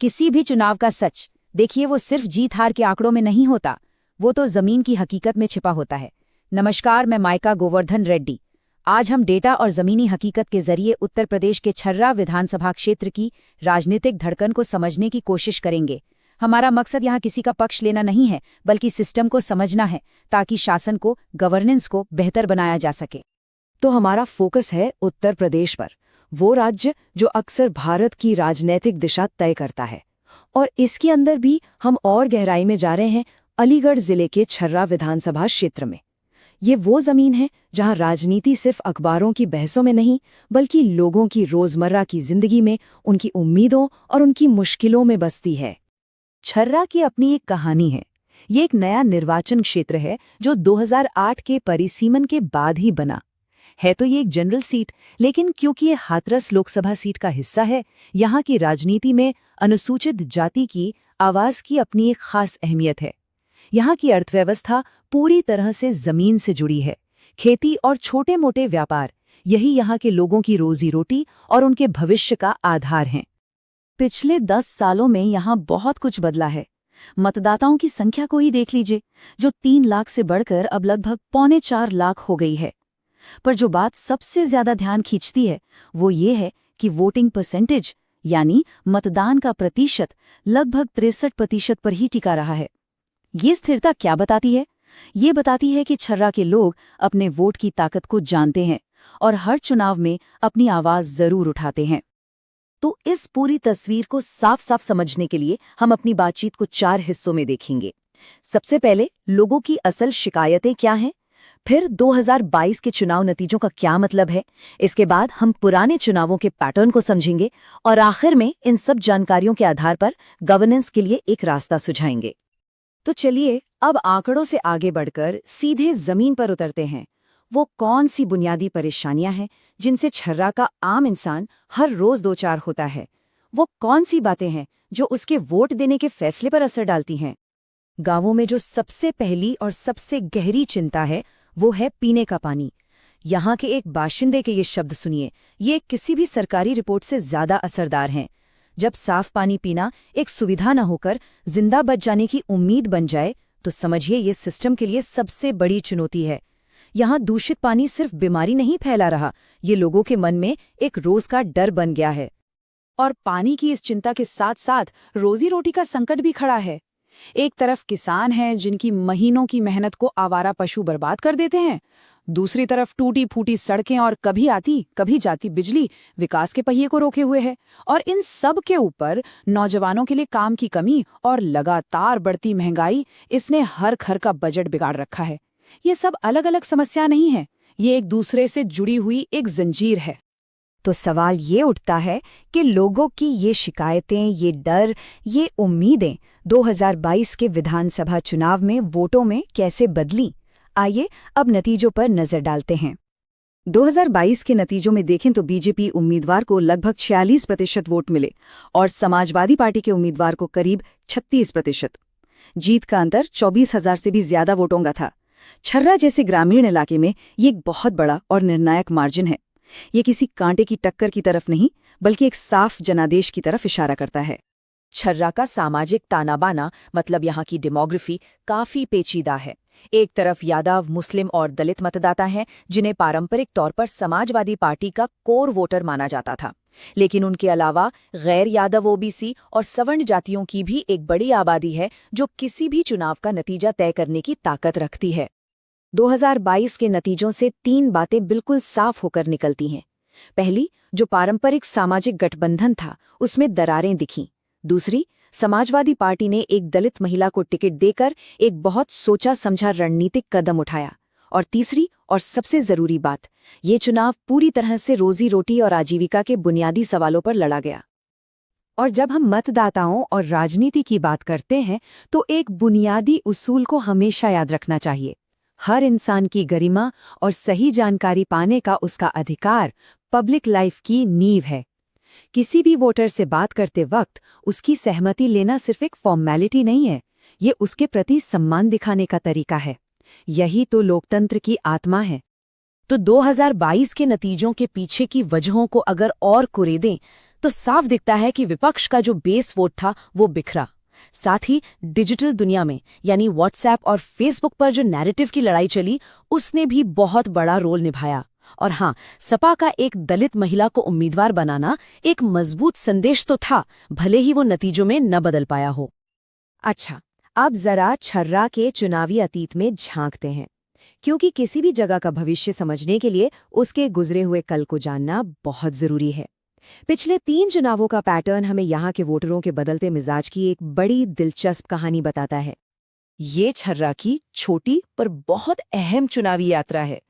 किसी भी चुनाव का सच देखिए वो सिर्फ जीत हार के आंकड़ों में नहीं होता, वो तो जमीन की हकीकत में छिपा होता है। नमस्कार, मैं माइका गोवर्धन रेड्डी। आज हम डेटा और जमीनी हकीकत के जरिए उत्तर प्रदेश के छर्रा विधानसभा क्षेत्र की राजनीतिक धड़कन को समझने की कोशिश करेंगे। हमारा मकसद यहाँ किसी का पक्ष लेना नहीं है, बल्कि सिस्टम को समझना है, ताकि शासन को, गवर्नेंस को बेहतर बनाया जा सके। तो हमारा फोकस है उत्तर प्रदेश पर, वो राज्य जो अक्सर भारत की राजनीतिक दिशा तय करता है। और इसके अंदर भी हम और गहराई में जा रहे हैं, अलीगढ़ जिले के छर्रा विधानसभा क्षेत्र में। ये वो जमीन है जहां राजनीति सिर्फ अखबारों की बहसों में नहीं, बल्कि लोगों की रोजमर्रा की जिंदगी में, उनकी उम्मीदों और उनकी मुश्किलों में बसती है। छर्रा की अपनी एक कहानी है। ये एक नया निर्वाचन क्षेत्र है जो 2008 के परिसीमन के बाद ही बना है। तो ये एक जनरल सीट, लेकिन क्योंकि ये हाथरस लोकसभा सीट का हिस्सा है, यहाँ की राजनीति में अनुसूचित जाति की आवाज की अपनी एक खास अहमियत है। यहाँ की अर्थव्यवस्था पूरी तरह से जमीन से जुड़ी है। खेती और छोटे मोटे व्यापार, यही यहाँ के लोगों की रोजी रोटी और उनके भविष्य का आधार हैं। पिछले 10 सालों में यहाँ बहुत कुछ बदला है। मतदाताओं की संख्या को ही देख लीजिए, जो 3 लाख से बढ़कर अब लगभग 3.25 लाख हो गई है। पर जो बात सबसे ज्यादा ध्यान खींचती है, वो ये है कि वोटिंग परसेंटेज यानी मतदान का प्रतिशत लगभग 63% पर ही टिका रहा है। ये स्थिरता क्या बताती है? ये बताती है कि छर्रा के लोग अपने वोट की ताकत को जानते हैं और हर चुनाव में अपनी आवाज जरूर उठाते हैं। तो इस पूरी तस्वीर को साफ साफ समझने के लिए हम अपनी बातचीत को 4 हिस्सों में देखेंगे। सबसे पहले लोगों की असल शिकायतें क्या हैं, फिर 2022 के चुनाव नतीजों का क्या मतलब है, इसके बाद हम पुराने चुनावों के पैटर्न को समझेंगे और आखिर में इन सब जानकारियों के आधार पर गवर्नेंस के लिए एक रास्ता सुझाएंगे। तो चलिए अब आंकड़ों से आगे बढ़कर सीधे जमीन पर उतरते हैं। वो कौन सी बुनियादी परेशानियां हैं जिनसे छर्रा का आम इंसान हर रोज दो चार होता है? वो कौन सी बातें हैं जो उसके वोट देने के फैसले पर असर डालती हैं? गांवों में जो सबसे पहली और सबसे गहरी चिंता है, वो है पीने का पानी। यहाँ के एक बाशिंदे के ये शब्द सुनिए, ये किसी भी सरकारी रिपोर्ट से ज्यादा असरदार हैं। जब साफ पानी पीना एक सुविधा न होकर जिंदा बच जाने की उम्मीद बन जाए, तो समझिए ये सिस्टम के लिए सबसे बड़ी चुनौती है। यहाँ दूषित पानी सिर्फ बीमारी नहीं फैला रहा, ये लोगों के मन में एक रोज का डर बन गया है। और पानी की इस चिंता के साथ साथ रोजी रोटी का संकट भी खड़ा है। एक तरफ किसान हैं जिनकी महीनों की मेहनत को आवारा पशु बर्बाद कर देते हैं, दूसरी तरफ टूटी फूटी सड़कें और कभी आती कभी जाती बिजली विकास के पहिए को रोके हुए है। और इन सब के ऊपर नौजवानों के लिए काम की कमी और लगातार बढ़ती महंगाई, इसने हर घर का बजट बिगाड़ रखा है। ये सब अलग अलग समस्या नहीं है, ये एक दूसरे से जुड़ी हुई एक जंजीर है। तो सवाल ये उठता है कि लोगों की ये शिकायतें, ये डर, ये उम्मीदें 2022 के विधानसभा चुनाव में वोटों में कैसे बदली? आइए अब नतीजों पर नजर डालते हैं। 2022 के नतीजों में देखें तो बीजेपी उम्मीदवार को लगभग 46% वोट मिले और समाजवादी पार्टी के उम्मीदवार को करीब 36%। जीत का अंतर 24,000 से भी ज्यादा वोटों का था। छर्रा जैसे ग्रामीण इलाके में ये एक बहुत बड़ा और निर्णायक मार्जिन है। ये किसी कांटे की टक्कर की तरफ नहीं, बल्कि एक साफ जनादेश की तरफ इशारा करता है। छर्रा का सामाजिक ताना बाना, मतलब यहाँ की डेमोग्राफी, काफी पेचीदा है। एक तरफ यादव, मुस्लिम और दलित मतदाता हैं जिन्हें पारंपरिक तौर पर समाजवादी पार्टी का कोर वोटर माना जाता था, लेकिन उनके अलावा गैर यादव, ओबीसी और सवर्ण जातियों की भी एक बड़ी आबादी है जो किसी भी चुनाव का नतीजा तय करने की ताकत रखती है। 2022 के नतीजों से 3 बातें बिल्कुल साफ होकर निकलती हैं। पहली, जो पारंपरिक सामाजिक गठबंधन था उसमें दरारें दिखीं। दूसरी, समाजवादी पार्टी ने एक दलित महिला को टिकट देकर एक बहुत सोचा समझा रणनीतिक कदम उठाया। और तीसरी और सबसे जरूरी बात, ये चुनाव पूरी तरह से रोजी रोटी और आजीविका के बुनियादी सवालों पर लड़ा गया। और जब हम मतदाताओं और राजनीति की बात करते हैं, तो एक बुनियादी उसूल को हमेशा याद रखना चाहिए। हर इंसान की गरिमा और सही जानकारी पाने का उसका अधिकार पब्लिक लाइफ की नींव है। किसी भी वोटर से बात करते वक्त उसकी सहमति लेना सिर्फ एक फॉर्मेलिटी नहीं है, ये उसके प्रति सम्मान दिखाने का तरीका है। यही तो लोकतंत्र की आत्मा है। तो 2022 के नतीजों के पीछे की वजहों को अगर और कुरेदें, तो साफ दिखता है कि विपक्ष का जो बेस वोट था वो बिखरा। साथ ही डिजिटल दुनिया में यानी व्हाट्सएप और फेसबुक पर जो नैरेटिव की लड़ाई चली उसने भी बहुत बड़ा रोल निभाया। और हाँ, सपा का एक दलित महिला को उम्मीदवार बनाना एक मजबूत संदेश तो था, भले ही वो नतीजों में न बदल पाया हो। अच्छा, अब जरा छर्रा के चुनावी अतीत में झांकते हैं, क्योंकि किसी भी जगह का भविष्य समझने के लिए उसके गुजरे हुए कल को जानना बहुत जरूरी है। पिछले 3 चुनावों का पैटर्न हमें यहाँ के वोटरों के बदलते मिजाज की एक बड़ी दिलचस्प कहानी बताता है। ये छर्रा की छोटी पर बहुत अहम चुनावी यात्रा है।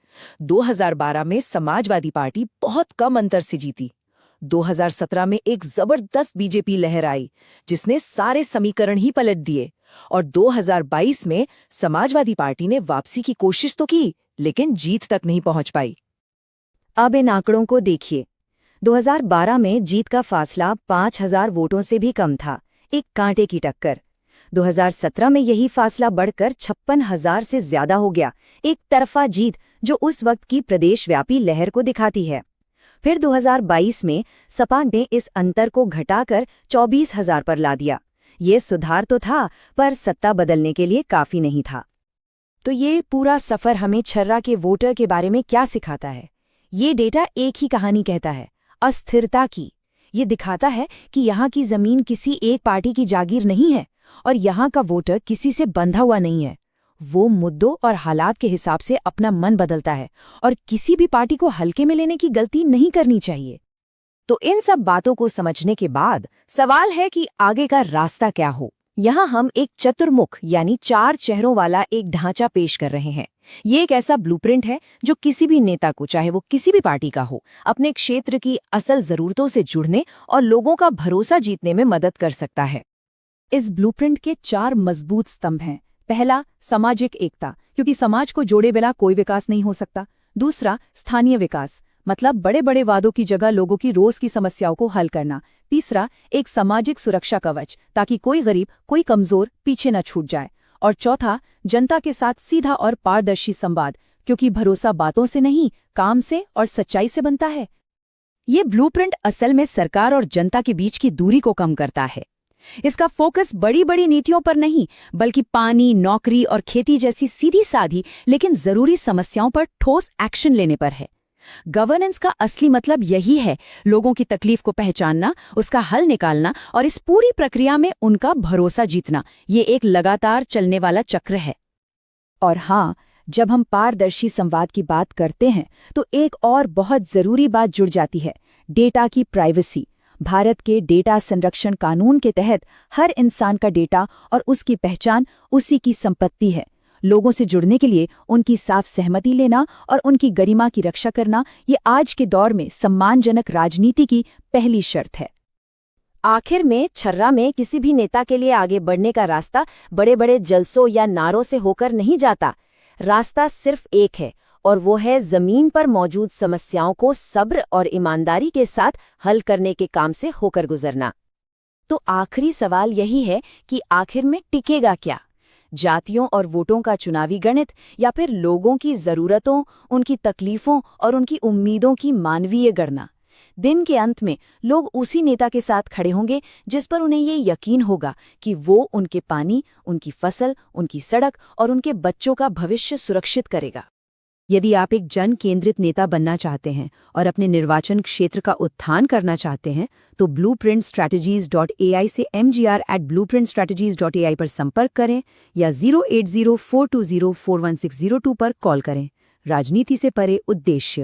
2012 में समाजवादी पार्टी बहुत कम अंतर से जीती। 2017 में एक जबरदस्त बीजेपी लहर आई जिसने सारे समीकरण ही पलट दिए, और 2022 में समाजवादी पार्टी ने वापसी की कोशिश तो की, लेकिन जीत तक नहीं पहुंच पाई। अब इन आंकड़ों को देखिए। 2012 में जीत का फासला 5000 वोटों से भी कम था, एक कांटे की टक्कर। 2017 में यही फासला बढ़कर 56,000 से ज्यादा हो गया, एक तरफा जीत जो उस वक्त की प्रदेशव्यापी लहर को दिखाती है। फिर 2022 में सपा ने इस अंतर को घटाकर 24,000 पर ला दिया। ये सुधार तो था, पर सत्ता बदलने के लिए काफी नहीं था। तो ये पूरा सफर हमें छर्रा के वोटर के बारे में क्या सिखाता है? ये डेटा एक ही कहानी कहता है, अस्थिरता की। ये दिखाता है कि यहाँ की जमीन किसी एक पार्टी की जागीर नहीं है और यहाँ का वोटर किसी से बंधा हुआ नहीं है। वो मुद्दों और हालात के हिसाब से अपना मन बदलता है और किसी भी पार्टी को हल्के में लेने की गलती नहीं करनी चाहिए। तो इन सब बातों को समझने के बाद सवाल है कि आगे का रास्ता क्या हो। यहाँ हम एक चतुर्मुख यानी 4 चेहरों वाला एक ढांचा पेश कर रहे हैं। ये एक ऐसा ब्लूप्रिंट है जो किसी भी नेता को, चाहे वो किसी भी पार्टी का हो, अपने क्षेत्र की असल जरूरतों से जुड़ने और लोगों का भरोसा जीतने में मदद कर सकता है। इस ब्लूप्रिंट के 4 मजबूत स्तंभ हैं। पहला, सामाजिक एकता, क्योंकि समाज को जोड़े बिना कोई विकास नहीं हो सकता। दूसरा, स्थानीय विकास, मतलब बड़े बड़े वादों की जगह लोगों की रोज की समस्याओं को हल करना। तीसरा, एक सामाजिक सुरक्षा कवच, ताकि कोई गरीब, कोई कमजोर पीछे न छूट जाए। और चौथा, जनता के साथ सीधा और पारदर्शी संवाद, क्योंकि भरोसा बातों से नहीं, काम से और सच्चाई से बनता है। ये ब्लूप्रिंट असल में सरकार और जनता के बीच की दूरी को कम करता है। इसका फोकस बड़ी बड़ी नीतियों पर नहीं, बल्कि पानी, नौकरी और खेती जैसी सीधी साधी लेकिन जरूरी समस्याओं पर ठोस एक्शन लेने पर है। गवर्नेंस का असली मतलब यही है, लोगों की तकलीफ को पहचानना, उसका हल निकालना और इस पूरी प्रक्रिया में उनका भरोसा जीतना। ये एक लगातार चलने वाला चक्र है। और हाँ, जब हम पारदर्शी संवाद की बात करते हैं तो एक और बहुत जरूरी बात जुड़ जाती है, डेटा की प्राइवेसी। भारत के डेटा संरक्षण कानून के तहत हर इंसान का डेटा और उसकी पहचान उसी की संपत्ति है। लोगों से जुड़ने के लिए उनकी साफ सहमति लेना और उनकी गरिमा की रक्षा करना, ये आज के दौर में सम्मानजनक राजनीति की पहली शर्त है। आखिर में छर्रा में किसी भी नेता के लिए आगे बढ़ने का रास्ता बड़े बड़े जलसों या नारों से होकर नहीं जाता। रास्ता सिर्फ एक है, और वो है जमीन पर मौजूद समस्याओं को सब्र और ईमानदारी के साथ हल करने के काम से होकर गुजरना। तो आखिरी सवाल यही है कि आखिर में टिकेगा क्या? जातियों और वोटों का चुनावी गणित, या फिर लोगों की जरूरतों, उनकी तकलीफों और उनकी उम्मीदों की मानवीय गणना? दिन के अंत में लोग उसी नेता के साथ खड़े होंगे जिस पर उन्हें ये यकीन होगा कि वो उनके पानी, उनकी फसल, उनकी सड़क और उनके बच्चों का भविष्य सुरक्षित करेगा। यदि आप एक जन केंद्रित नेता बनना चाहते हैं और अपने निर्वाचन क्षेत्र का उत्थान करना चाहते हैं, तो blueprintstrategies.ai से mgr@blueprintstrategies.ai पर संपर्क करें या 08042041602 पर कॉल करें। राजनीति से परे उद्देश्य।